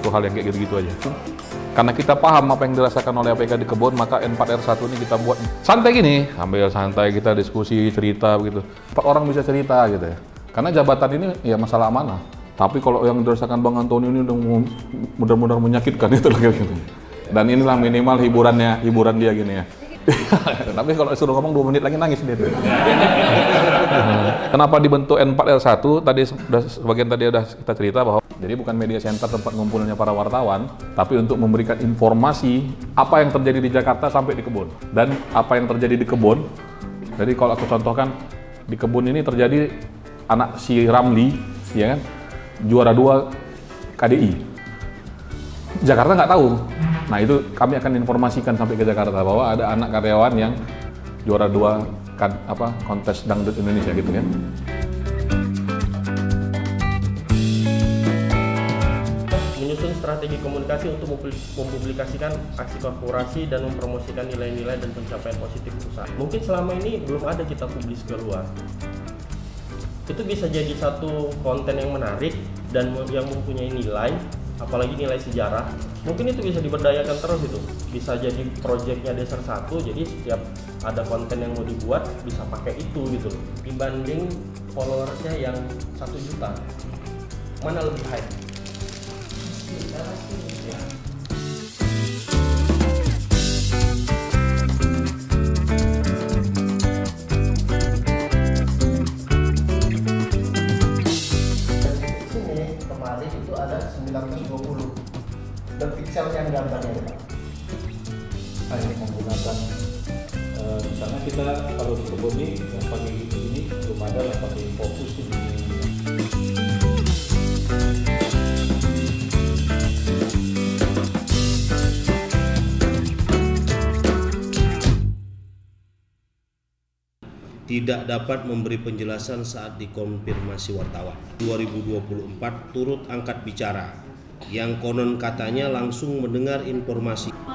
satu hal yang kayak gitu-gitu aja. Karena kita paham apa yang dirasakan oleh APK di kebun, maka N4R1 ini kita buat santai gini, sambil santai kita diskusi, cerita begitu. 4 orang bisa cerita gitu ya. Karena jabatan ini ya masalah amanah. Tapi kalau yang dirasakan Bang Antoni ini udah benar-benar menyakitkan itu lah gitu. Dan inilah minimal hiburan dia gini ya. Tapi kalau suruh ngomong 2 menit lagi nangis dia. Kenapa dibentuk N4R1? Tadi sebagian tadi udah kita cerita bahwa jadi bukan media center tempat ngumpulnya para wartawan, tapi untuk memberikan informasi apa yang terjadi di Jakarta sampai di kebun. Dan apa yang terjadi di kebun, jadi kalau aku contohkan, di kebun ini terjadi anak si Ramli, ya kan, juara 2 KDI. Jakarta nggak tahu. Nah itu kami akan informasikan sampai ke Jakarta bahwa ada anak karyawan yang juara 2 kontes dangdut Indonesia gitu kan. Menyusun strategi komunikasi untuk mempublikasikan aksi korporasi dan mempromosikan nilai-nilai dan pencapaian positif perusahaan. Mungkin selama ini belum ada kita publis keluar. Itu bisa jadi satu konten yang menarik dan yang mempunyai nilai, apalagi nilai sejarah. Mungkin itu bisa diberdayakan terus itu. Bisa jadi proyeknya Desa 1, jadi setiap ada konten yang mau dibuat bisa pakai itu gitu. Dibanding followersnya yang 1 juta, mana lebih hype? Ya. Kemarin itu ada 920 dan pixelnya gambarnya Pak. Ini menggunakan misalnya kita kalau di kebun ini yang pakai ini belum ada yang pakai fokus ini. Tidak dapat memberi penjelasan saat dikonfirmasi wartawan. 2024 turut angkat bicara, yang konon katanya langsung mendengar informasi. Oke.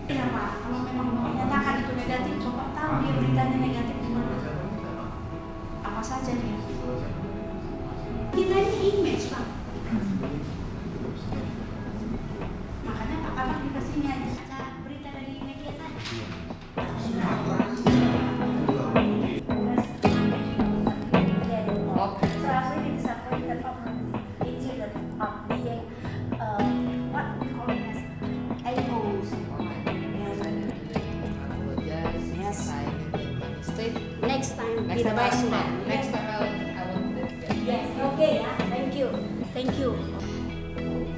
Kenapa? Kalau memang menyatakan itu negatif, coba tahu dia beritanya negatif di mana. Apa saja dia? Kita ini image, Pak. Makanya Pak Kabar dikasihnya aja berita dari media tadi. Next time I will. Yes, okay ya. Thank you.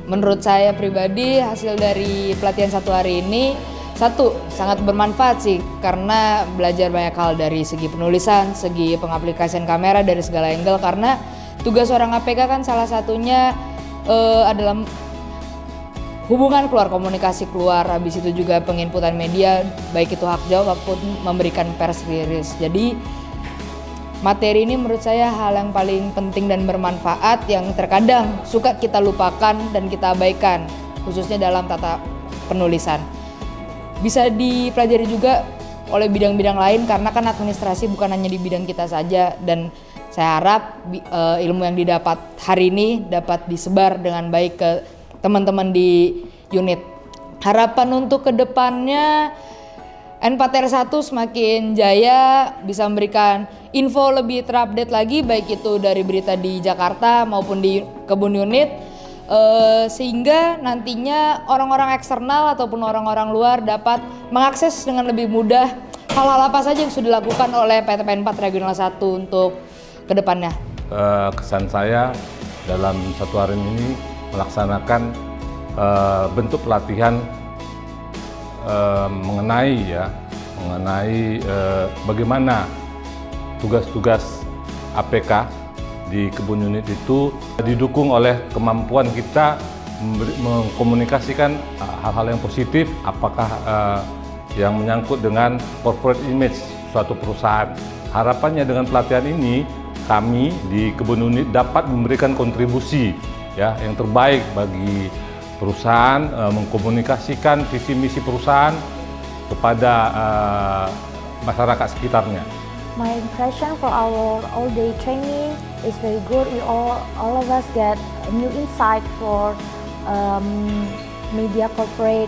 Menurut saya pribadi hasil dari pelatihan 1 hari ini sangat bermanfaat sih, karena belajar banyak hal dari segi penulisan, segi pengaplikasian kamera dari segala angle, karena tugas seorang APK kan salah satunya adalah hubungan keluar, komunikasi keluar, habis itu juga penginputan media, baik itu hak jawab maupun memberikan pers release. Jadi materi ini menurut saya hal yang paling penting dan bermanfaat yang terkadang suka kita lupakan dan kita abaikan, khususnya dalam tata penulisan. Bisa dipelajari juga oleh bidang-bidang lain, karena kan administrasi bukan hanya di bidang kita saja, dan saya harap ilmu yang didapat hari ini dapat disebar dengan baik ke teman-teman di unit. Harapan untuk kedepannya N4R1 semakin jaya, bisa memberikan info lebih terupdate lagi, baik itu dari berita di Jakarta maupun di kebun unit, sehingga nantinya orang-orang eksternal ataupun orang-orang luar dapat mengakses dengan lebih mudah hal-hal apa saja yang sudah dilakukan oleh PTPN 4 Regional 1 untuk kedepannya. Kesan saya dalam 1 hari ini melaksanakan bentuk pelatihan mengenai bagaimana tugas-tugas APK di kebun unit itu didukung oleh kemampuan kita mengkomunikasikan hal-hal yang positif, apakah yang menyangkut dengan corporate image suatu perusahaan. Harapannya dengan pelatihan ini kami di kebun unit dapat memberikan kontribusi ya yang terbaik bagi perusahaan, mengkomunikasikan visi misi perusahaan kepada masyarakat sekitarnya. My impression for our all-day training is very good. We all of us get a new insight for media corporate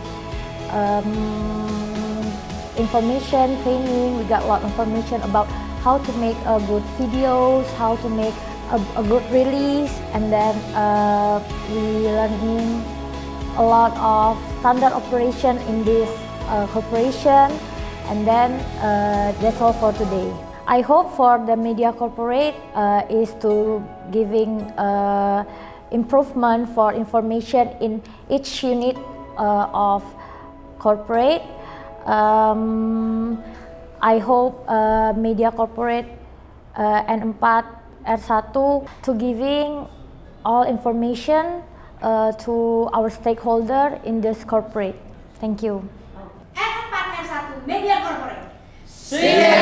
information training. We got a lot of information about how to make good videos, how to make a good release, and then we learning a lot of standard operation in this corporation. And then that's all for today. I hope for the media corporate is to giving improvement for information in each unit of corporate. I hope media corporate N4 R1 to giving all information to our stakeholder in this corporate. Thank you. N4 R1 Media Corporate. Siap!